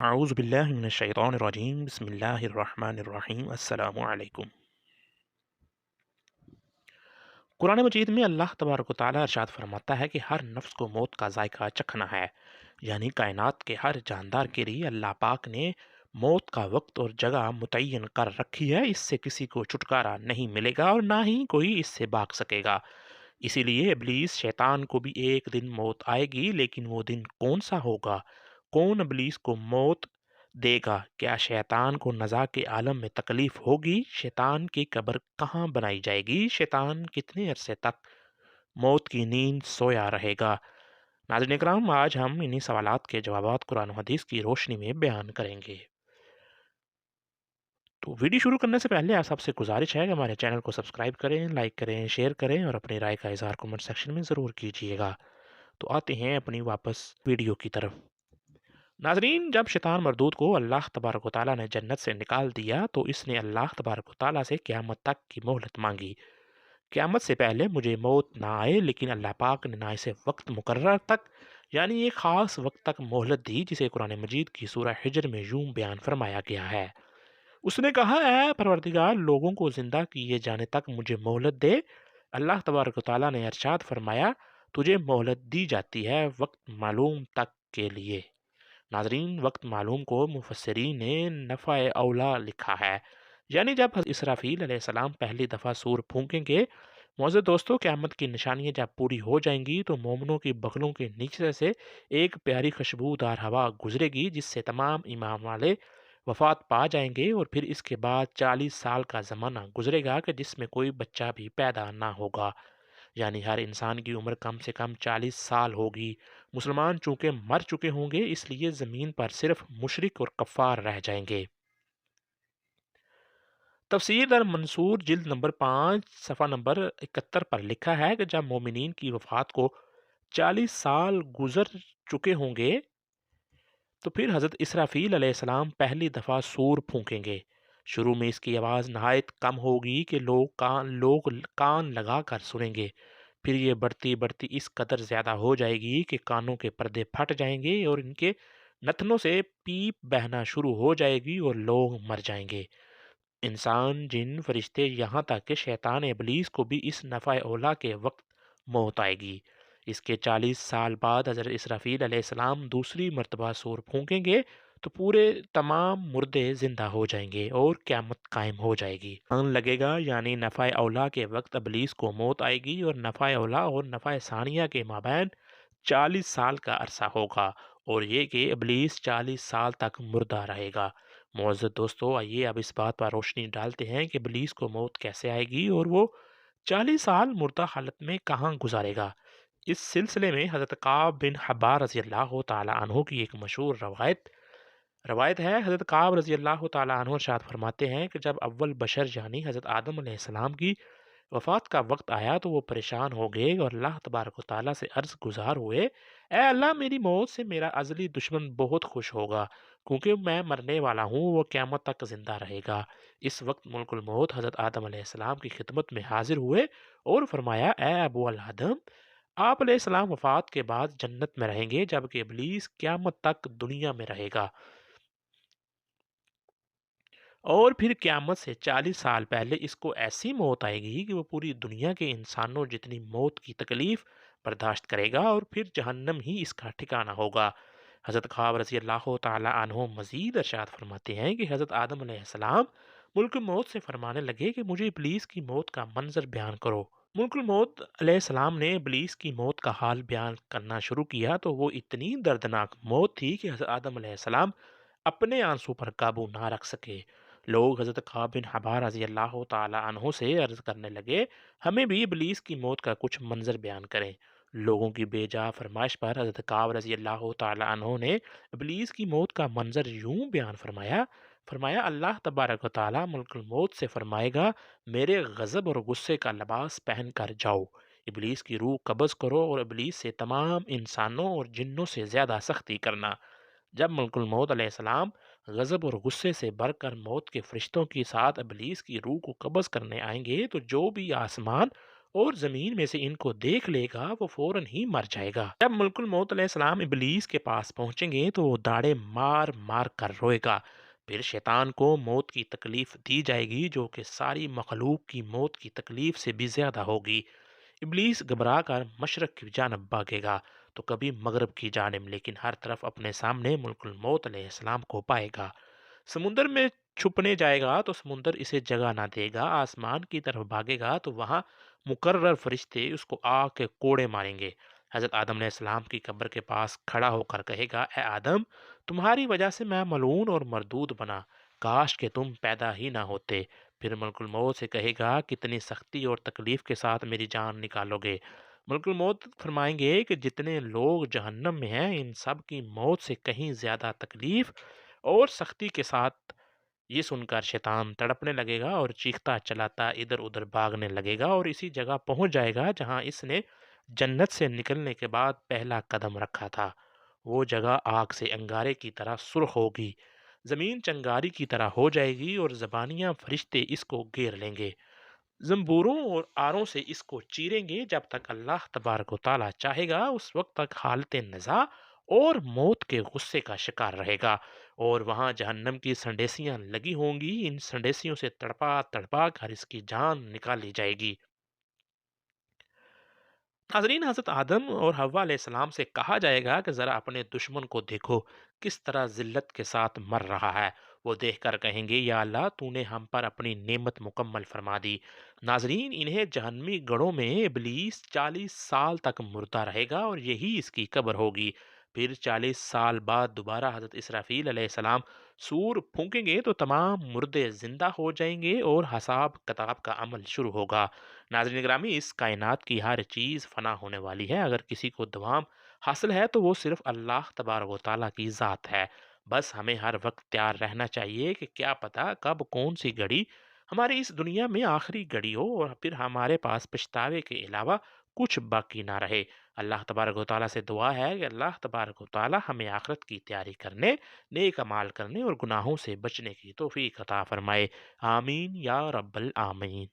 اعوذ باللہ من الشیطان الرجیم بسم اللہ الرحمن الرحیم السلام علیکم۔ قرآن مجید میں اللہ تبارک و تعالیٰ ارشاد فرماتا ہے کہ ہر نفس کو موت کا ذائقہ چکھنا ہے، یعنی کائنات کے ہر جاندار کے لیے اللہ پاک نے موت کا وقت اور جگہ متعین کر رکھی ہے۔ اس سے کسی کو چھٹکارا نہیں ملے گا اور نہ ہی کوئی اس سے بھاگ سکے گا۔ اسی لیے ابلیس شیطان کو بھی ایک دن موت آئے گی، لیکن وہ دن کون سا ہوگا؟ کون ابلیس کو موت دے گا؟ کیا شیطان کو نزا کے عالم میں تکلیف ہوگی؟ شیطان کی قبر کہاں بنائی جائے گی؟ شیطان کتنے عرصے تک موت کی نیند سویا رہے گا؟ ناظرین اکرام، آج ہم انہی سوالات کے جوابات قرآن و حدیث کی روشنی میں بیان کریں گے۔ تو ویڈیو شروع کرنے سے پہلے آپ سب سے گزارش ہے کہ ہمارے چینل کو سبسکرائب کریں، لائک کریں، شیئر کریں اور اپنی رائے کا اظہار کمنٹ سیکشن میں ضرور کیجیے گا۔ تو آتے ہیں اپنی واپس ویڈیو کی طرف۔ ناظرین، جب شیطان مردود کو اللہ تبارک و تعالیٰ نے جنت سے نکال دیا تو اس نے اللہ تبارک و تعالیٰ سے قیامت تک کی مہلت مانگی۔ قیامت سے پہلے مجھے موت نہ آئے، لیکن اللہ پاک نے نہ اسے وقت مقرر تک یعنی ایک خاص وقت تک مہلت دی، جسے قرآن مجید کی سورہ حجر میں یوں بیان فرمایا گیا ہے۔ اس نے کہا، اے پروردگار، لوگوں کو زندہ کیے جانے تک مجھے مہلت دے۔ اللہ تبارک و تعالیٰ نے ارشاد فرمایا، تجھے مہلت دی جاتی ہے وقت معلوم تک کے لیے۔ ناظرین، وقت معلوم کو مفسرین نے نفع اولا لکھا ہے، یعنی جب اسرافیل علیہ السلام پہلی دفعہ سور پھونکیں گے۔ معزز دوستو، قیامت کی نشانیاں جب پوری ہو جائیں گی تو مومنوں کی بغلوں کے نیچے سے ایک پیاری خوشبودار ہوا گزرے گی، جس سے تمام ایمان والے وفات پا جائیں گے، اور پھر اس کے بعد 40 سال کا زمانہ گزرے گا کہ جس میں کوئی بچہ بھی پیدا نہ ہوگا، یعنی ہر انسان کی عمر کم سے کم 40 سال ہوگی۔ مسلمان چونکہ مر چکے ہوں گے، اس لیے زمین پر صرف مشرک اور کفار رہ جائیں گے۔ تفسیر در منصور جلد نمبر 5 صفحہ نمبر 71 پر لکھا ہے کہ جب مومنین کی وفات کو 40 سال گزر چکے ہوں گے تو پھر حضرت اسرافیل علیہ السلام پہلی دفعہ سور پھونکیں گے۔ شروع میں اس کی آواز نہایت کم ہوگی کہ لوگ کان لگا کر سنیں گے، پھر یہ بڑھتی بڑھتی اس قدر زیادہ ہو جائے گی کہ کانوں کے پردے پھٹ جائیں گے اور ان کے نتنوں سے پیپ بہنا شروع ہو جائے گی اور لوگ مر جائیں گے۔ انسان، جن، فرشتے، یہاں تک کہ شیطان ابلیس کو بھی اس نفع اولا کے وقت موت آئے گی۔ اس کے 40 سال بعد حضرت اسرافیل علیہ السلام دوسری مرتبہ سور پھونکیں گے تو پورے تمام مردے زندہ ہو جائیں گے اور قیامت قائم ہو جائے گی۔ لگے گا، یعنی نفع اولا کے وقت ابلیس کو موت آئے گی، اور نفع اولا اور نفع ثانیہ کے مابین 40 سال کا عرصہ ہوگا، اور یہ کہ ابلیس 40 سال تک مردہ رہے گا۔ معزز دوستو، آئیے اب اس بات پر روشنی ڈالتے ہیں کہ ابلیس کو موت کیسے آئے گی اور وہ 40 سال مردہ حالت میں کہاں گزارے گا۔ اس سلسلے میں حضرت کعب بن حبار رضی اللہ تعالی عنہ کی ایک مشہور روایت ہے۔ حضرت کعب رضی اللہ تعالی عنہ ارشاد فرماتے ہیں کہ جب اول بشر یعنی حضرت آدم علیہ السلام کی وفات کا وقت آیا تو وہ پریشان ہو گئے اور اللہ تبارک و تعالیٰ سے عرض گزار ہوئے، اے اللہ، میری موت سے میرا ازلی دشمن بہت خوش ہوگا، کیونکہ میں مرنے والا ہوں، وہ قیامت تک زندہ رہے گا۔ اس وقت ملک الموت حضرت آدم علیہ السلام کی خدمت میں حاضر ہوئے اور فرمایا، اے ابو الآدم، آپ علیہ السلام وفات کے بعد جنت میں رہیں گے، جبکہ ابلیس قیامت تک دنیا میں رہے گا، اور پھر قیامت سے 40 سال پہلے اس کو ایسی موت آئے گی کہ وہ پوری دنیا کے انسانوں جتنی موت کی تکلیف برداشت کرے گا، اور پھر جہنم ہی اس کا ٹھکانہ ہوگا۔ حضرت خواب رضی اللہ تعالی عنہ مزید ارشاد فرماتے ہیں کہ حضرت آدم علیہ السلام ملک الموت سے فرمانے لگے کہ مجھے ابلیس کی موت کا منظر بیان کرو۔ ملک الموت علیہ السلام نے ابلیس کی موت کا حال بیان کرنا شروع کیا تو وہ اتنی دردناک موت تھی کہ حضرت آدم علیہ السلام اپنے آنسو پر قابو نہ رکھ سکے۔ لوگ حضرت کعب بن حبار رضی اللہ تعالی عنہ سے عرض کرنے لگے، ہمیں بھی ابلیس کی موت کا کچھ منظر بیان کریں۔ لوگوں کی بے جا فرمائش پر حضرت کعب رضی اللہ تعالی عنہ نے ابلیس کی موت کا منظر یوں بیان فرمایا، اللہ تبارک و تعالی ملک الموت سے فرمائے گا، میرے غضب اور غصے کا لباس پہن کر جاؤ، ابلیس کی روح قبض کرو اور ابلیس سے تمام انسانوں اور جنوں سے زیادہ سختی کرنا۔ جب ملک الموت علیہ السلام غضب اور غصے سے بھر کر موت کے فرشتوں کے ساتھ ابلیس کی روح کو قبض کرنے آئیں گے تو جو بھی آسمان اور زمین میں سے ان کو دیکھ لے گا وہ فوراً ہی مر جائے گا۔ جب ملک الموت علیہ السلام ابلیس کے پاس پہنچیں گے تو وہ داڑے مار مار کر روئے گا۔ پھر شیطان کو موت کی تکلیف دی جائے گی جو کہ ساری مخلوق کی موت کی تکلیف سے بھی زیادہ ہوگی۔ ابلیس گھبرا کر مشرق کی جانب بھاگے گا تو کبھی مغرب کی جانب، لیکن ہر طرف اپنے سامنے ملک الموت علیہ السلام کو پائے گا۔ سمندر میں چھپنے جائے گا تو سمندر اسے جگہ نہ دے گا، آسمان کی طرف بھاگے گا تو وہاں مقرر فرشتے اس کو آگ کے کوڑے ماریں گے۔ حضرت آدم علیہ السلام کی قبر کے پاس کھڑا ہو کر کہے گا، اے آدم، تمہاری وجہ سے میں ملعون اور مردود بنا، کاش کہ تم پیدا ہی نہ ہوتے۔ پھر ملک الموت سے کہے گا، کتنی سختی اور تکلیف کے ساتھ میری جان نکالو گے؟ ملک الموت فرمائیں گے کہ جتنے لوگ جہنم میں ہیں ان سب کی موت سے کہیں زیادہ تکلیف اور سختی کے ساتھ۔ یہ سن کر شیطان تڑپنے لگے گا اور چیختا چلاتا ادھر ادھر بھاگنے لگے گا اور اسی جگہ پہنچ جائے گا جہاں اس نے جنت سے نکلنے کے بعد پہلا قدم رکھا تھا۔ وہ جگہ آگ سے انگارے کی طرح سرخ ہوگی، زمین چنگاری کی طرح ہو جائے گی اور زبانیاں فرشتے اس کو گھیر لیں گے، زنبوروں اور آروں سے اس کو چیریں گے۔ جب تک اللہ تبارک و تعالیٰ چاہے گا اس وقت تک حالت نزاع اور موت کے غصے کا شکار رہے گا، اور وہاں جہنم کی سنڈیسیاں لگی ہوں گی، ان سنڈیسیوں سے تڑپا تڑپا کر اس کی جان نکالی جائے گی۔ ناظرین، حضرت آدم اور حوا علیہ السلام سے کہا جائے گا کہ ذرا اپنے دشمن کو دیکھو کس طرح ذلت کے ساتھ مر رہا ہے۔ وہ دیکھ کر کہیں گے، یا اللہ، تو نے ہم پر اپنی نعمت مکمل فرما دی۔ ناظرین، انہیں جہنمی گڑھوں میں ابلیس 40 سال تک مردہ رہے گا اور یہی اس کی قبر ہوگی۔ پھر 40 سال بعد دوبارہ حضرت اسرافیل علیہ السلام سور پھونکیں گے تو تمام مردے زندہ ہو جائیں گے اور حساب کتاب کا عمل شروع ہوگا۔ ناظرین گرامی، اس کائنات کی ہر چیز فنا ہونے والی ہے، اگر کسی کو دوام حاصل ہے تو وہ صرف اللہ تبارک و تعالیٰ کی ذات ہے۔ بس ہمیں ہر وقت تیار رہنا چاہیے کہ کیا پتہ کب کون سی گھڑی ہماری اس دنیا میں آخری گھڑی ہو اور پھر ہمارے پاس پچھتاوے کے علاوہ کچھ باقی نہ رہے۔ اللہ تبارک و تعالیٰ سے دعا ہے کہ اللہ تبارک و تعالیٰ ہمیں آخرت کی تیاری کرنے، نیک اعمال کرنے اور گناہوں سے بچنے کی توفیق عطا فرمائے۔ آمین یا رب العالمین۔